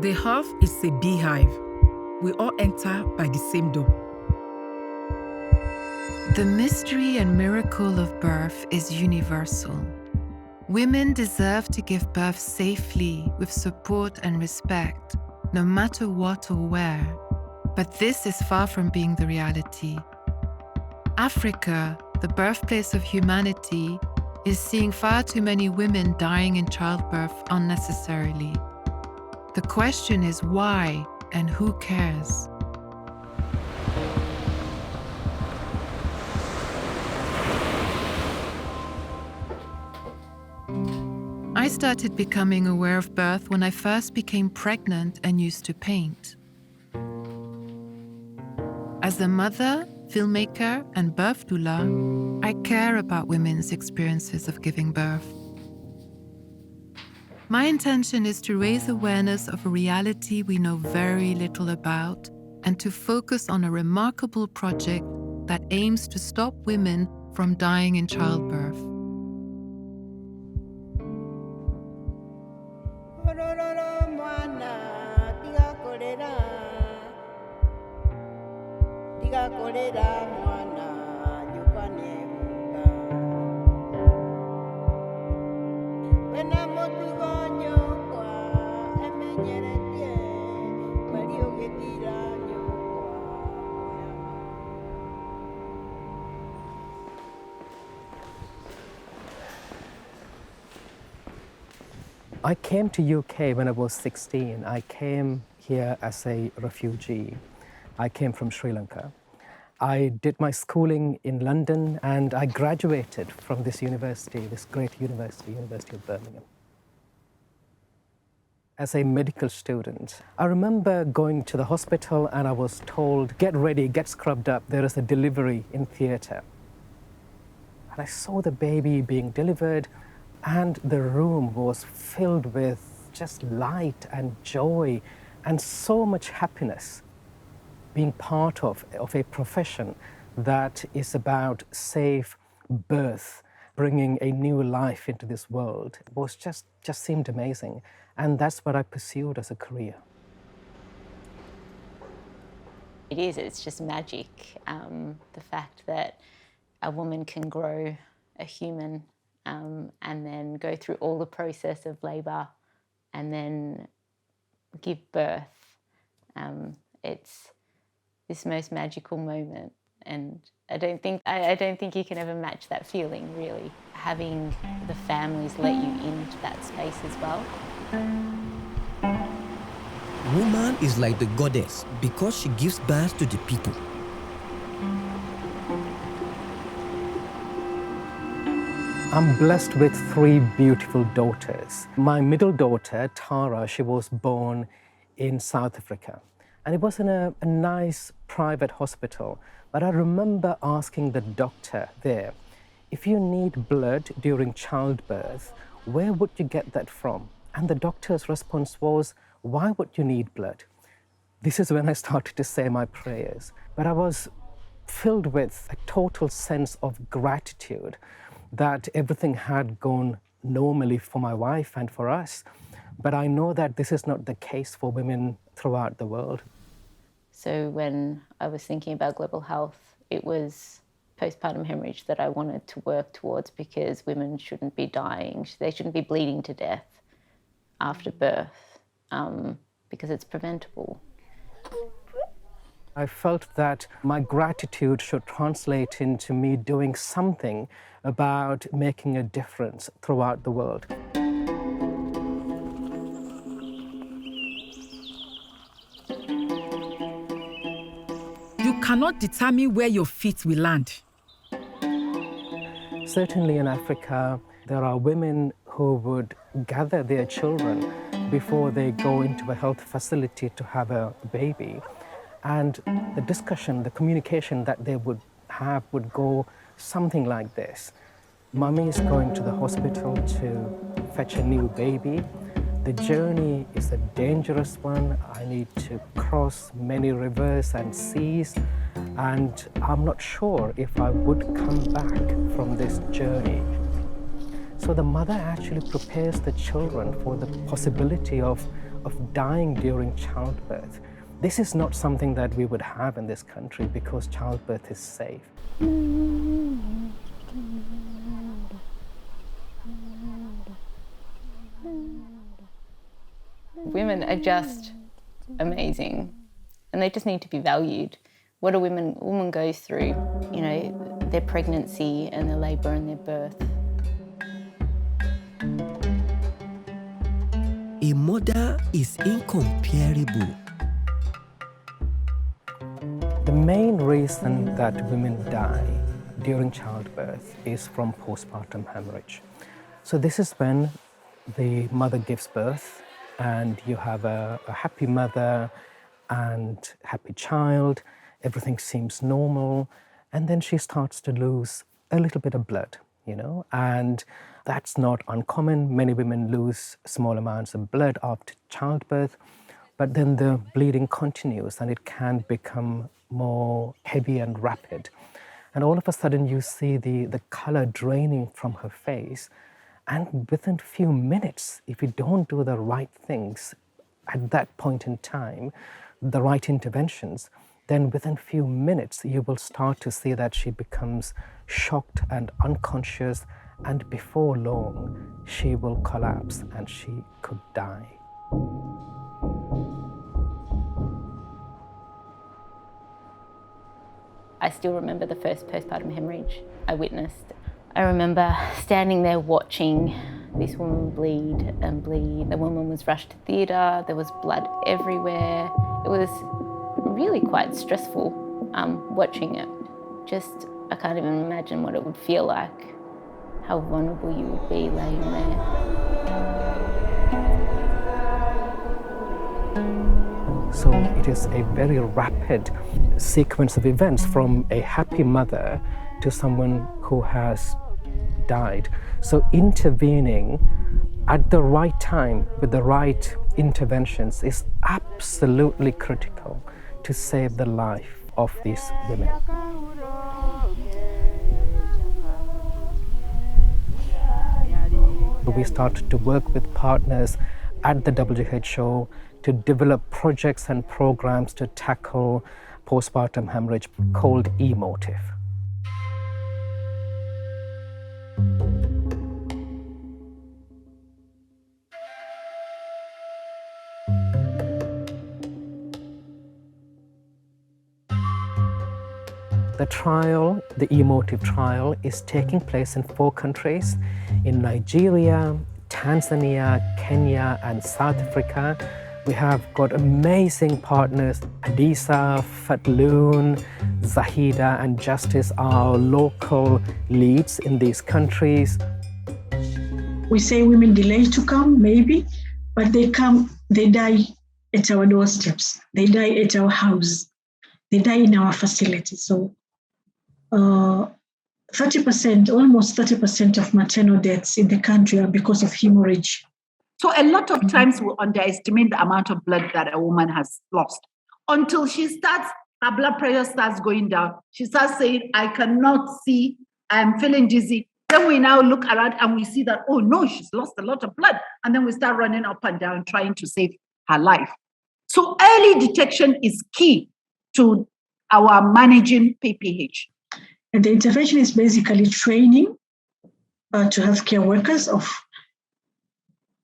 The hearth is a beehive. We all enter by the same door. The mystery and miracle of birth is universal. Women deserve to give birth safely with support and respect, no matter what or where. But this is far from being the reality. Africa, the birthplace of humanity, is seeing far too many women dying in childbirth unnecessarily. The question is why and who cares? I started becoming aware of birth when I first became pregnant and used to paint. As a mother, filmmaker, and birth doula, I care about women's experiences of giving birth. My intention is to raise awareness of a reality we know very little about and to focus on a remarkable project that aims to stop women from dying in childbirth. I came to UK when I was 16. I came here as a refugee. I came from Sri Lanka. I did my schooling in London and I graduated from this university, this great university, University of Birmingham. As a medical student, I remember going to the hospital and I was told, get ready, get scrubbed up, there is a delivery in theatre. And I saw the baby being delivered and the room was filled with just light and joy and so much happiness. Being part of a profession that is about safe birth, bringing a new life into this world, was just seemed amazing. And that's what I pursued as a career. It's just magic. The fact that a woman can grow a human and then go through all the process of labour and then give birth. It's this most magical moment, and I don't think you can ever match that feeling, really. Having the families let you into that space as well. Woman is like the goddess because she gives birth to the people. I'm blessed with 3 beautiful daughters. My middle daughter, Tara, she was born in South Africa. And it was in a nice private hospital. But I remember asking the doctor there, if you need blood during childbirth, where would you get that from? And the doctor's response was, why would you need blood? This is when I started to say my prayers. But I was filled with a total sense of gratitude that everything had gone normally for my wife and for us. But I know that this is not the case for women throughout the world. So when I was thinking about global health, it was postpartum hemorrhage that I wanted to work towards, because women shouldn't be dying. They shouldn't be bleeding to death after birth, because it's preventable. I felt that my gratitude should translate into me doing something about making a difference throughout the world. You cannot determine where your feet will land. Certainly in Africa, there are women who would gather their children before they go into a health facility to have a baby. And the discussion, the communication that they would have would go something like this. Mummy is going to the hospital to fetch a new baby. The journey is a dangerous one. I need to cross many rivers and seas, and I'm not sure if I would come back from this journey. So the mother actually prepares the children for the possibility of of dying during childbirth. This is not something that we would have in this country because childbirth is safe. Women are just amazing and they just need to be valued. What a woman goes through, their pregnancy and their labour and their birth. A mother is incomparable. The main reason that women die during childbirth is from postpartum hemorrhage. So this is when the mother gives birth and you have a happy mother and happy child, everything seems normal, and then she starts to lose a little bit of blood, and that's not uncommon. Many women lose small amounts of blood after childbirth, but then the bleeding continues and it can become more heavy and rapid. And all of a sudden you see the color draining from her face. And within a few minutes, if you don't do the right things at that point in time, the right interventions, then within a few minutes, you will start to see that she becomes shocked and unconscious. And before long, she will collapse and she could die. I still remember the first postpartum hemorrhage I witnessed. I remember standing there watching this woman bleed and bleed. The woman was rushed to theatre, there was blood everywhere. It was really quite stressful watching it. I can't even imagine what it would feel like, how vulnerable you would be laying there. So it is a very rapid sequence of events from a happy mother to someone who has died. So intervening at the right time with the right interventions is absolutely critical to save the life of these women. We started to work with partners at the WHO to develop projects and programs to tackle postpartum hemorrhage called eMotive. The trial, the eMotive trial, is taking place in 4 countries, in Nigeria, Tanzania, Kenya, and South Africa. We have got amazing partners. Adisa, Fatloon, Zahida, and Justice are local leads in these countries. We say women delay to come, maybe, but they come, they die at our doorsteps. They die at our house. They die in our facility. So 30%, almost 30% of maternal deaths in the country are because of hemorrhage. So a lot of times we underestimate the amount of blood that a woman has lost until her blood pressure starts going down. She starts saying, I cannot see, I'm feeling dizzy. Then we now look around and we see that, oh no, she's lost a lot of blood. And then we start running up and down trying to save her life. So early detection is key to our managing PPH. And the intervention is basically training to healthcare workers of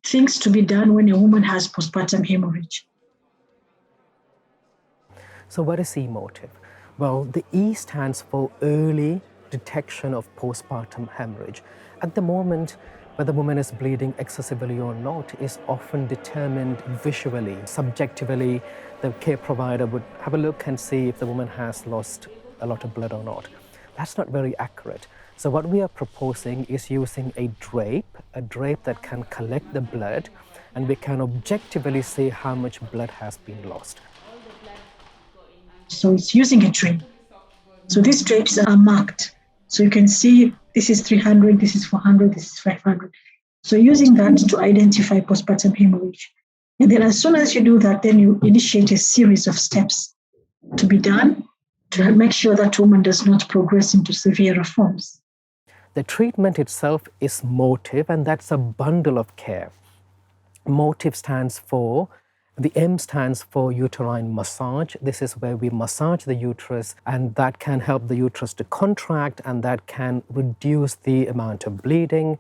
things to be done when a woman has postpartum hemorrhage. So what is eMotive? Well, the E stands for early detection of postpartum hemorrhage. At the moment, whether the woman is bleeding excessively or not is often determined visually. Subjectively, the care provider would have a look and see if the woman has lost a lot of blood or not. That's not very accurate. So what we are proposing is using a drape that can collect the blood, and we can objectively see how much blood has been lost. So it's using a drape. So these drapes are marked. So you can see this is 300, this is 400, this is 500. So using that to identify postpartum hemorrhage. And then as soon as you do that, then you initiate a series of steps to be done to make sure that woman does not progress into severer forms. The treatment itself is Motive, and that's a bundle of care. Motive stands for The M stands for uterine massage. This is where we massage the uterus, and that can help the uterus to contract, and that can reduce the amount of bleeding.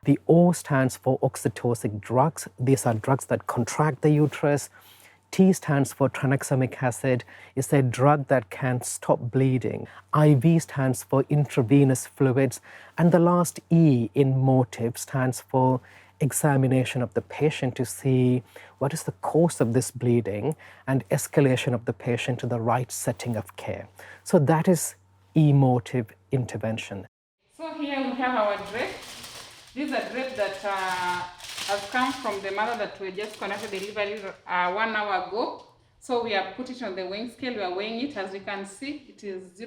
The O stands for oxytocic drugs. These are drugs that contract the uterus. T stands for tranexamic acid. It's a drug that can stop bleeding. IV stands for intravenous fluids. And the last E in motive stands for examination of the patient to see what is the cause of this bleeding and escalation of the patient to the right setting of care. So that is emotive intervention. So here we have our drape. This is a drape that has come from the mother that we just conducted delivery 1 hour ago. So we have put it on the weighing scale. We are weighing it. As you can see, it is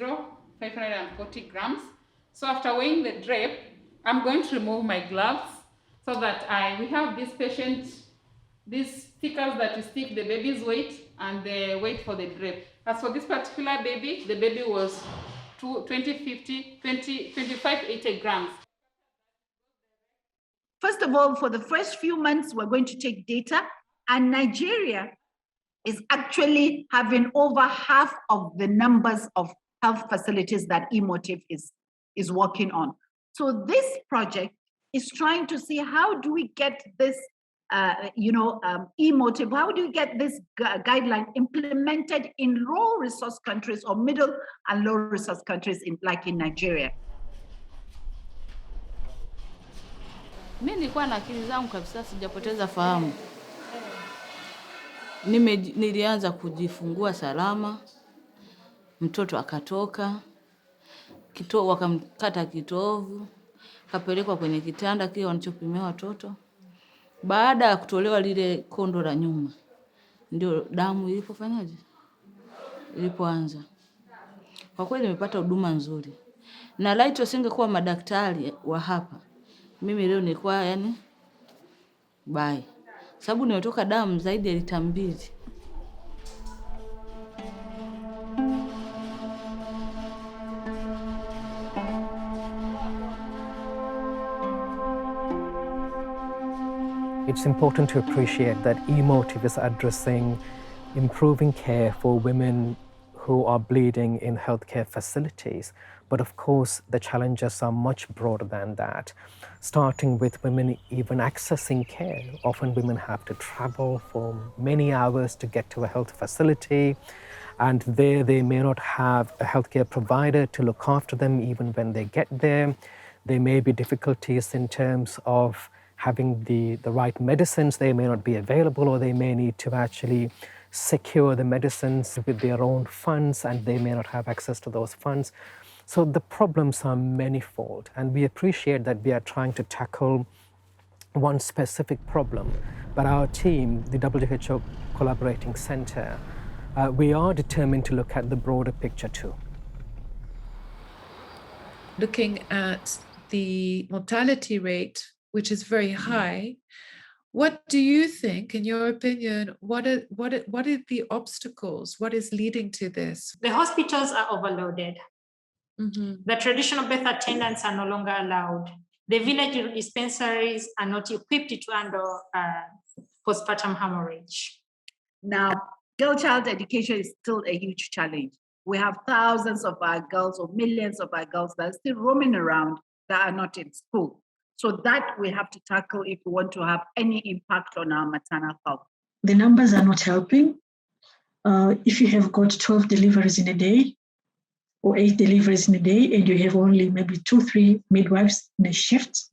540 grams. So after weighing the drape, I'm going to remove my gloves so that we have this patient, these stickers that you stick the baby's weight and the weight for the drape. As for this particular baby, the baby was 2580 grams. First of all, for the first few months, we're going to take data, and Nigeria is actually having over half of the numbers of health facilities that emotive is working on. So this project is trying to see how do we get this, emotive, how do we get this guideline implemented in low resource countries or middle and low resource countries like in Nigeria. Mimi nilikuwa na akili zangu kabisa, sijapoteza fahamu. Nilianza kujifungua salama, mtoto akatoka, wakamkata kitovu, kapelekwa kwenye kitanda kile wanachopimia watoto. Baada ya kutolewa lile kondo la nyuma, ndio damu ilipoanza. Kwa kweli nimepata huduma nzuri. Na laiti wasingekuwa madaktari wa hapa, mimi leo nilikuwa bye. Sababu nimetoka damu zaidi ya lita 2. It's important to appreciate that emotive is addressing improving care for women who are bleeding in healthcare facilities. But of course, the challenges are much broader than that, starting with women even accessing care. Often women have to travel for many hours to get to a health facility, and there they may not have a healthcare provider to look after them even when they get there. There may be difficulties in terms of having the right medicines. They may not be available, or they may need to actually secure the medicines with their own funds, and they may not have access to those funds. So the problems are manifold, and we appreciate that we are trying to tackle one specific problem. But our team, the WHO Collaborating Center, we are determined to look at the broader picture too. Looking at the mortality rate, which is very high, what do you think, in your opinion, what are the obstacles? What is leading to this? The hospitals are overloaded. Mm-hmm. The traditional birth attendants are no longer allowed. The village dispensaries are not equipped to handle postpartum hemorrhage. Now, girl child education is still a huge challenge. We have thousands of our girls, or millions of our girls, that are still roaming around that are not in school. So that we have to tackle if we want to have any impact on our maternal health. The numbers are not helping. If you have got 12 deliveries in a day or 8 deliveries in a day, and you have only maybe 2-3 midwives in a shift,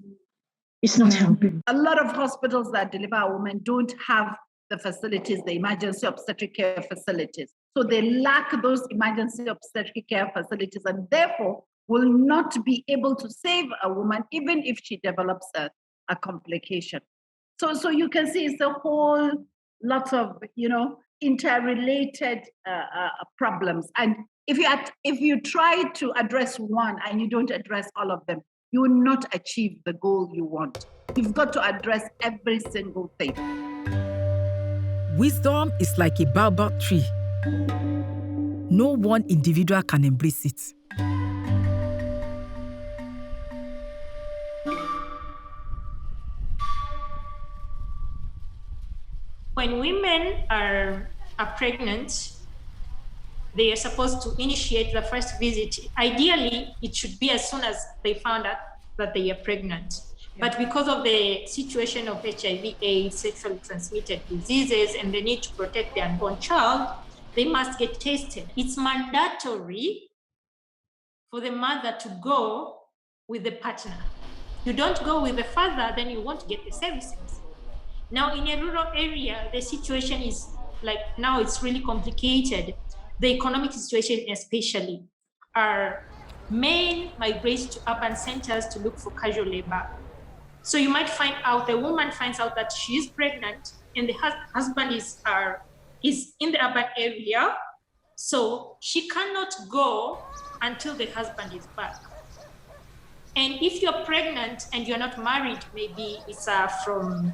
it's not helping. A lot of hospitals that deliver a woman don't have the facilities, the emergency obstetric care facilities. So they lack those emergency obstetric care facilities, and therefore will not be able to save a woman even if she develops a complication. So you can see it's a whole lot of interrelated problems. And if you try to address one and you don't address all of them, you will not achieve the goal you want. You've got to address every single thing. Wisdom is like a baobab tree. No one individual can embrace it. When women are pregnant, they are supposed to initiate the first visit. Ideally, it should be as soon as they found out that they are pregnant. But because of the situation of HIV, AIDS, sexually transmitted diseases, and the need to protect the unborn child, they must get tested. It's mandatory for the mother to go with the partner. You don't go with the father, then you won't get the services. Now, in a rural area, the situation is like, now it's really complicated. The economic situation especially. Our men migrate to urban centers to look for casual labor. So you might find out, the woman finds out that she is pregnant and the husband is in the urban area. So she cannot go until the husband is back. And if you're pregnant and you're not married, maybe it's from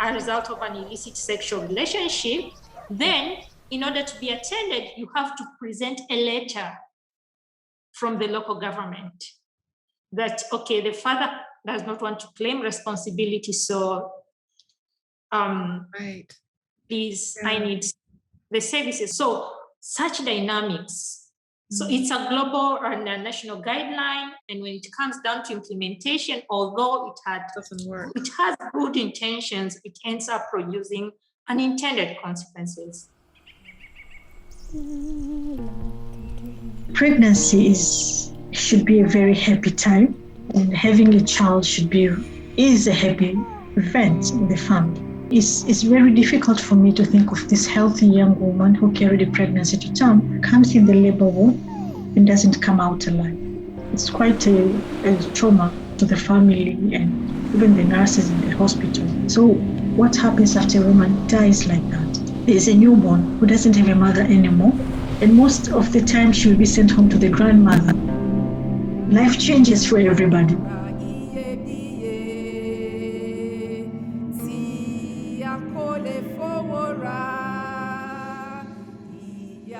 a result of an illicit sexual relationship, then in order to be attended, you have to present a letter from the local government that, okay, the father does not want to claim responsibility, so please, I need the services. So such dynamics. So it's a global and a national guideline, and when it comes down to implementation, although it has good intentions, it ends up producing unintended consequences. Pregnancy should be a very happy time, and having a child is a happy event in the family. It's very difficult for me to think of this healthy young woman who carried a pregnancy to term, comes in the labor ward and doesn't come out alive. It's quite a trauma to the family and even the nurses in the hospital. So what happens after a woman dies like that? There's a newborn who doesn't have a mother anymore, and most of the time she will be sent home to the grandmother. Life changes for everybody.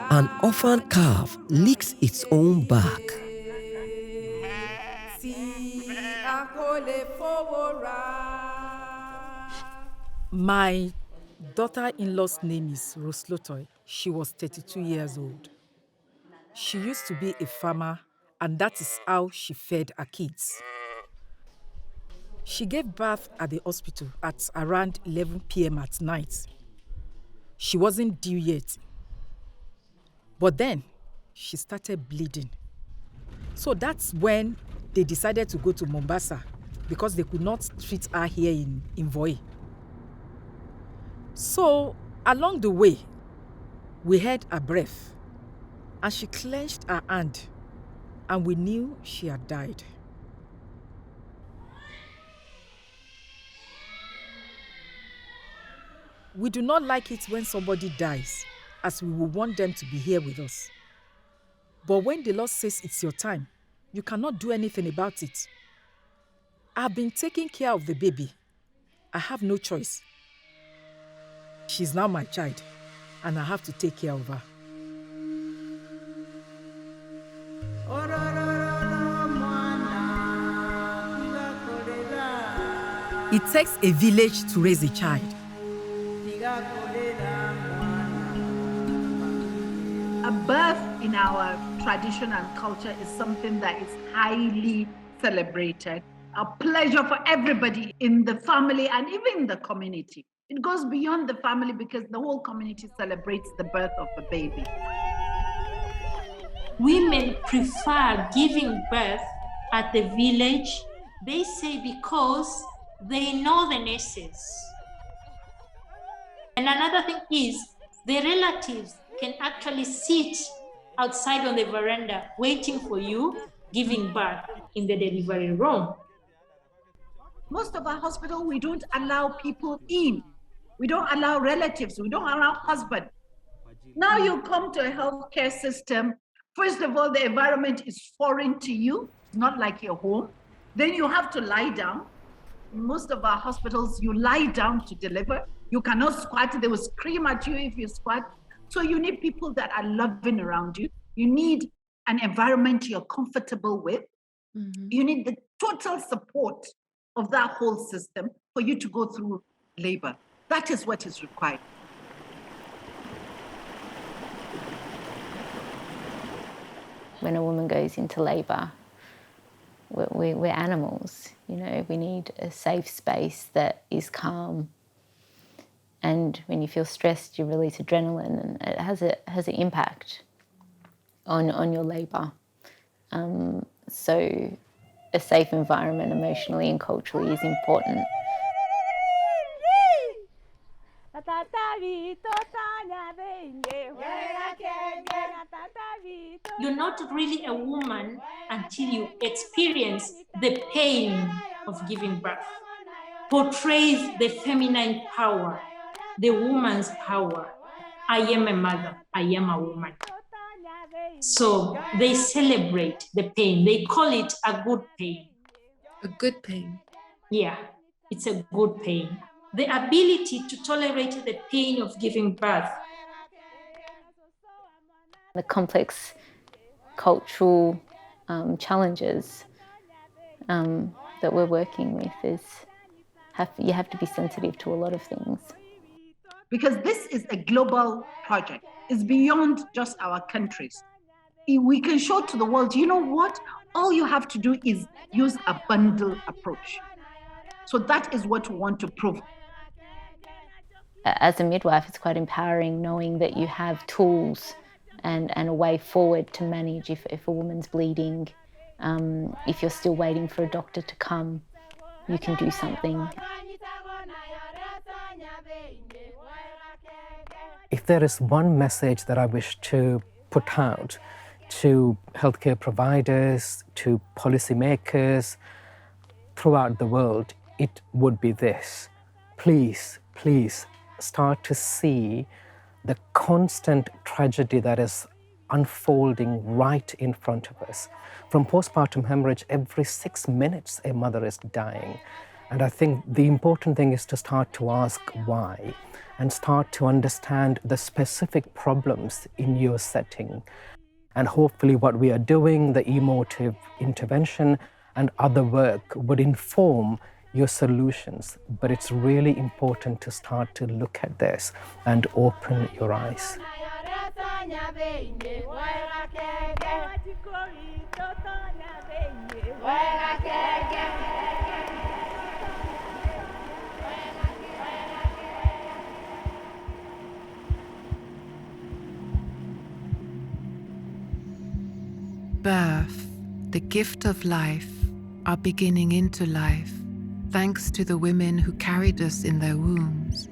An orphan calf licks its own back. My daughter-in-law's name is Roslotoy. She was 32 years old. She used to be a farmer, and that is how she fed her kids. She gave birth at the hospital at around 11 p.m. at night. She wasn't due yet. But then, she started bleeding. So that's when they decided to go to Mombasa because they could not treat her here in Voi. So, along the way, we heard her breath, and she clenched her hand, and we knew she had died. We do not like it when somebody dies, as we will want them to be here with us. But when the Lord says it's your time, you cannot do anything about it. I've been taking care of the baby. I have no choice. She's now my child, and I have to take care of her. It takes a village to raise a child. A birth in our tradition and culture is something that is highly celebrated. A pleasure for everybody in the family and even the community. It goes beyond the family because the whole community celebrates the birth of the baby. Women prefer giving birth at the village, they say, because they know the nurses. And another thing is, the relatives can actually sit outside on the veranda waiting for you giving birth in the delivery room. Most of our hospitals, we don't allow people in. We don't allow relatives. We don't allow husband. Now you come to a healthcare system. First of all, the environment is foreign to you, not like your home. Then you have to lie down. In most of our hospitals, you lie down to deliver. You cannot squat. They will scream at you if you squat. So you need people that are loving around you. You need an environment you're comfortable with. Mm-hmm. You need the total support of that whole system for you to go through labor. That is what is required. when a woman goes into labour. We're animals, you know, we need a safe space that is calm. And when you feel stressed, you release adrenaline, and it has an impact on your labour. So a safe environment emotionally and culturally is important. You're not really a woman until you experience the pain of giving birth. Portrays the feminine power, the woman's power. I am a mother, I am a woman. So they celebrate the pain. They call it a good pain. A good pain. Yeah, it's a good pain. The ability to tolerate the pain of giving birth. The complex cultural challenges that we're working with you have to be sensitive to a lot of things. Because this is a global project. It's beyond just our countries. We can show to the world, you know what? All you have to do is use a bundle approach. So that is what we want to prove. As a midwife, it's quite empowering knowing that you have tools and a way forward to manage if a woman's bleeding, if you're still waiting for a doctor to come, you can do something. If there is one message that I wish to put out to healthcare providers, to policymakers throughout the world, it would be this. Please, please start to see the constant tragedy that is unfolding right in front of us. From postpartum hemorrhage, every 6 minutes a mother is dying. And I think the important thing is to start to ask why and start to understand the specific problems in your setting. And hopefully what we are doing, the emotive intervention and other work would inform your solutions. But it's really important to start to look at this and open your eyes. Birth, the gift of life, our beginning into life, thanks to the women who carried us in their wombs.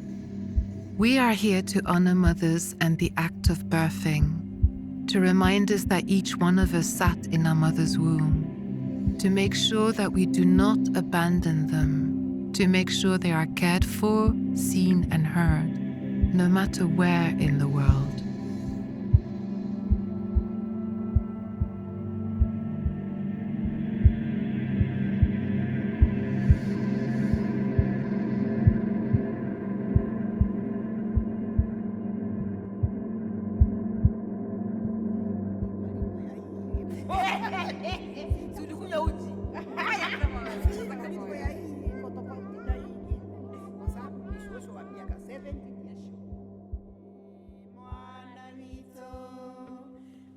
We are here to honor mothers and the act of birthing, to remind us that each one of us sat in our mother's womb, to make sure that we do not abandon them, to make sure they are cared for, seen and heard, no matter where in the world.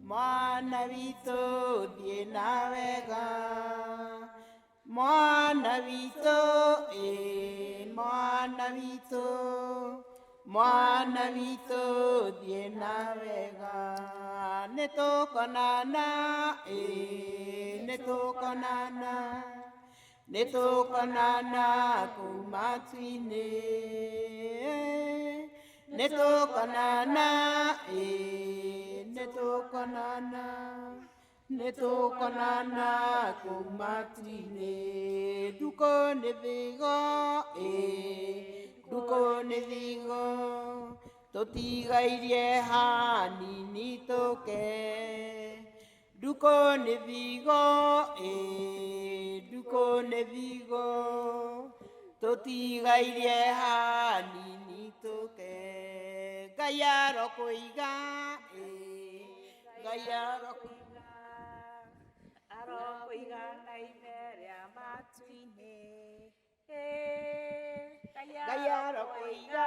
Mwana wito diena wega, mwana wito, mwana wito diena wega, netokonana, netokonana kumatwine, netokonana, netokonana kumatine duko nevigo totigairie hanini toke duko nevigo totigairie hanini toke gayaro koiga gayaro koiga naimere amatwine gayaro koiga